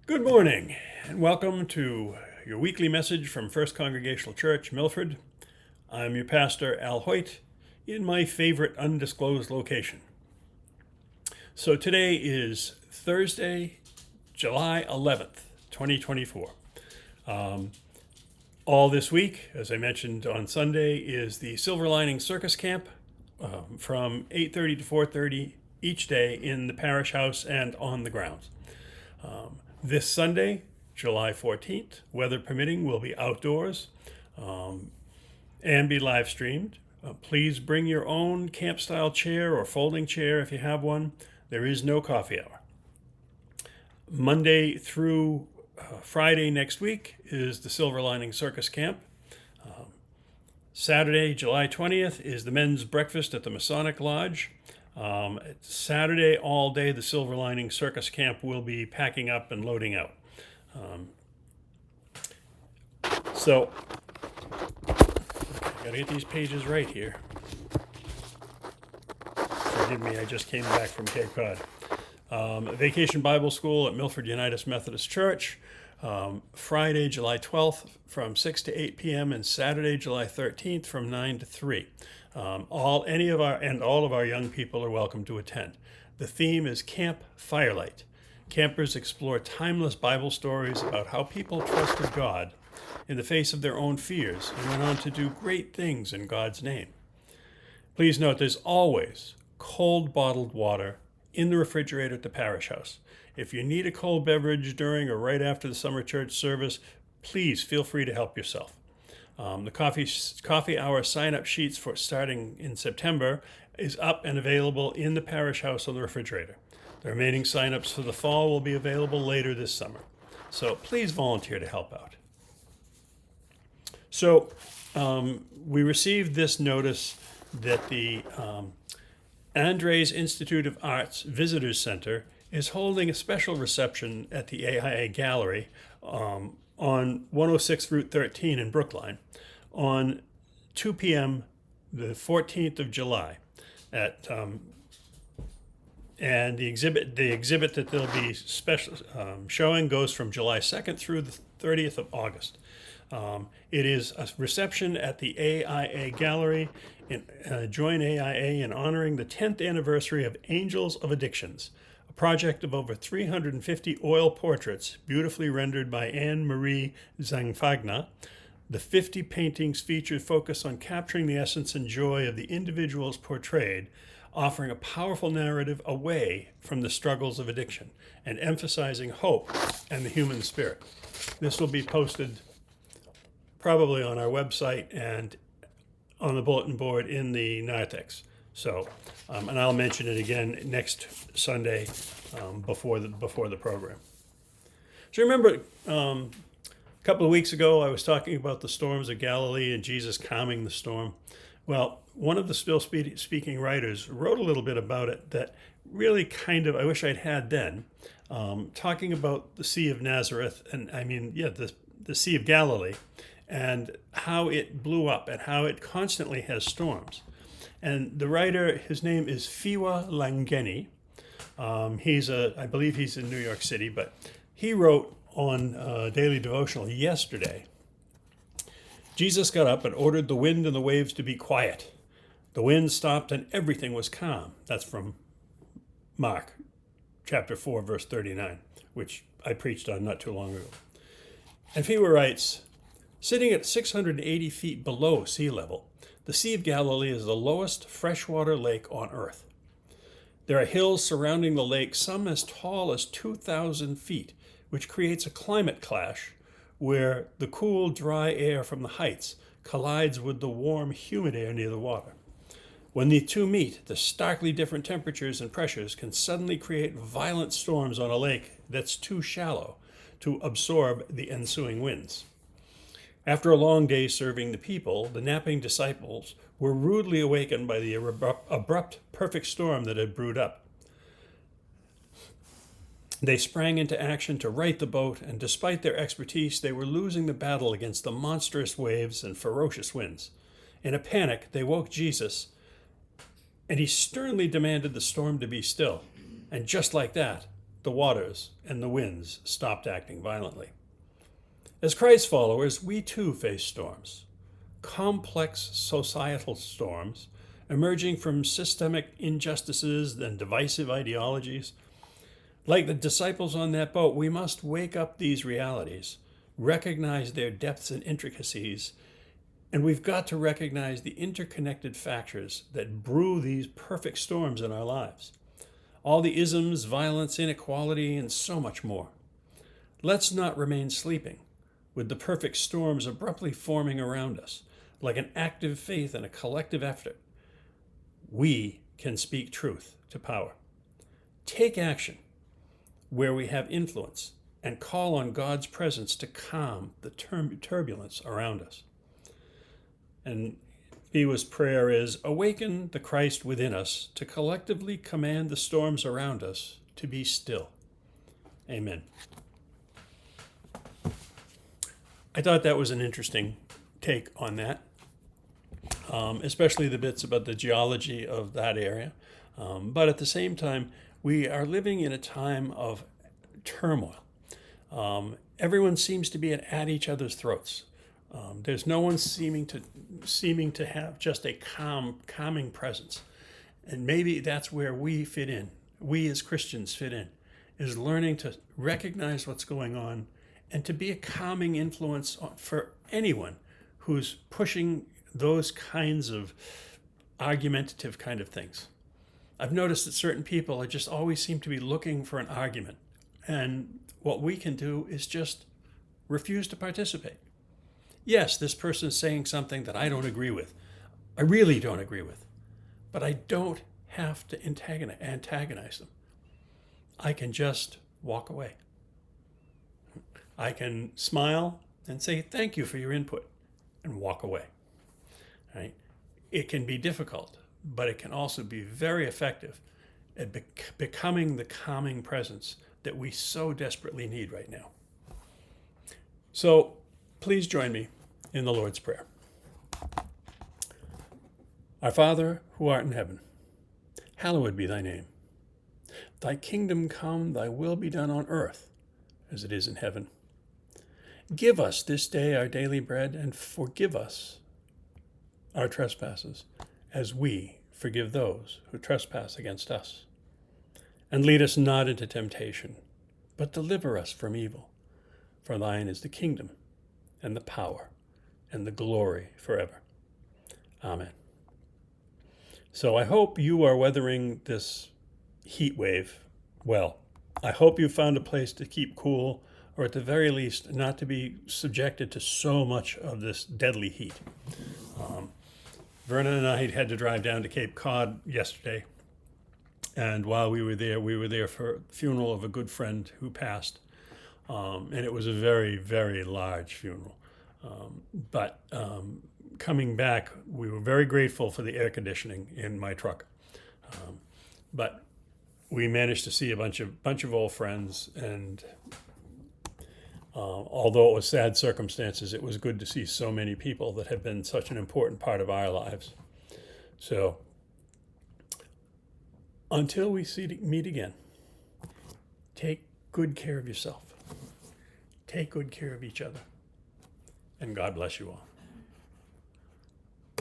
Good morning, and welcome to your weekly message from First Congregational Church, Milford. I'm your pastor, Al Hoyt, in my favorite undisclosed location. So today is Thursday, July 11th, 2024. All this week, as I mentioned on Sunday, is the Silver Lining Circus Camp from 8:30 to 4:30 each day in the parish house and on the grounds. This Sunday, July 14th, weather permitting, will be outdoors and be live streamed. Please bring your own camp style chair or folding chair if you have one. There is no coffee hour. Monday through Friday next week is the Silver Lining Circus Camp. Saturday, July 20th, is the men's breakfast at the Masonic Lodge. Saturday all day, the Silver Lining Circus Camp will be packing up and loading out. So, gotta get these pages right here. Forgive me, I just came back from Cape Cod. Vacation Bible School at Milford Unitas Methodist Church. Friday, July 12th from 6 to 8 p.m. and Saturday, July 13th from 9 to 3. All of our young people are welcome to attend. The theme is Camp Firelight. Campers explore timeless Bible stories about how people trusted God in the face of their own fears and went on to do great things in God's name. Please note there's always cold bottled water in the refrigerator at the parish house. If you need a cold beverage during or right after the summer church service, please feel free to help yourself. The coffee hour sign-up sheets for starting in September is up and available in the parish house on the refrigerator. The remaining sign-ups for the fall will be available later this summer. So please volunteer to help out. So we received this notice that the Andres Institute of Arts Visitors Center is holding a special reception at the AIA Gallery on 106 Route 13 in Brookline on 2 p.m. the 14th of July. And the exhibit that they'll be showing goes from July 2nd through the 30th of August. It is a reception at the AIA Gallery. Join AIA in honoring the 10th anniversary of Angels of Addictions, a project of over 350 oil portraits beautifully rendered by Anne-Marie Zangfagna. The 50 paintings feature focus on capturing the essence and joy of the individuals portrayed, offering a powerful narrative away from the struggles of addiction and emphasizing hope and the human spirit. This will be posted probably on our website and on the bulletin board in the narthex. So, and I'll mention it again next Sunday before the program. So remember, a couple of weeks ago I was talking about the storms of Galilee and Jesus calming the storm. Well, one of the still speaking writers wrote a little bit about it that really kind of I wish I'd had then, talking about the Sea of Nazareth and the Sea of Galilee and how it blew up and how it constantly has storms. And the writer, his name is Fiwa Langeni. I believe he's in New York City, but he wrote on Daily Devotional yesterday, Jesus got up and ordered the wind and the waves to be quiet. The wind stopped and everything was calm. That's from Mark chapter 4, verse 39, which I preached on not too long ago. And Fiwa writes, sitting at 680 feet below sea level, the Sea of Galilee is the lowest freshwater lake on Earth. There are hills surrounding the lake, some as tall as 2,000 feet, which creates a climate clash where the cool, dry air from the heights collides with the warm, humid air near the water. When the two meet, the starkly different temperatures and pressures can suddenly create violent storms on a lake that's too shallow to absorb the ensuing winds. After a long day serving the people, the napping disciples were rudely awakened by the abrupt, perfect storm that had brewed up. They sprang into action to right the boat, and despite their expertise, they were losing the battle against the monstrous waves and ferocious winds. In a panic, they woke Jesus, and he sternly demanded the storm to be still. And just like that, the waters and the winds stopped acting violently. As Christ followers, we too face storms, complex societal storms emerging from systemic injustices and divisive ideologies. Like the disciples on that boat, we must wake up these realities, recognize their depths and intricacies, and we've got to recognize the interconnected factors that brew these perfect storms in our lives. All the isms, violence, inequality, and so much more. Let's not remain sleeping, with the perfect storms abruptly forming around us, like an active faith and a collective effort. We can speak truth to power. Take action where we have influence and call on God's presence to calm the turbulence around us. And Biwa's prayer is, awaken the Christ within us to collectively command the storms around us to be still. Amen. I thought that was an interesting take on that, especially the bits about the geology of that area. But at the same time, we are living in a time of turmoil. Everyone seems to be at each other's throats. There's no one seeming to have just a calming presence. And maybe that's where we fit in. We as Christians fit in, is learning to recognize what's going on and to be a calming influence for anyone who's pushing those kinds of argumentative kind of things. I've noticed that certain people just always seem to be looking for an argument. And what we can do is just refuse to participate. Yes, this person is saying something that I don't agree with. I really don't agree with. But I don't have to antagonize them. I can just walk away. I can smile and say thank you for your input and walk away. Right? It can be difficult, but it can also be very effective at becoming the calming presence that we so desperately need right now. So please join me in the Lord's Prayer. Our Father, who art in heaven, hallowed be thy name. Thy kingdom come, thy will be done on earth as it is in heaven. Give us this day our daily bread, and forgive us our trespasses, as we forgive those who trespass against us. And lead us not into temptation, but deliver us from evil. For thine is the kingdom, and the power, and the glory forever. Amen. So I hope you are weathering this heat wave well. I hope you found a place to keep cool, or at the very least, not to be subjected to so much of this deadly heat. Vernon and I had to drive down to Cape Cod yesterday. And while we were there for the funeral of a good friend who passed. And it was a very, very large funeral. But coming back, we were very grateful for the air conditioning in my truck. But we managed to see a bunch of old friends, and although it was sad circumstances, it was good to see so many people that have been such an important part of our lives. So until we meet again, take good care of yourself. Take good care of each other. And God bless you all.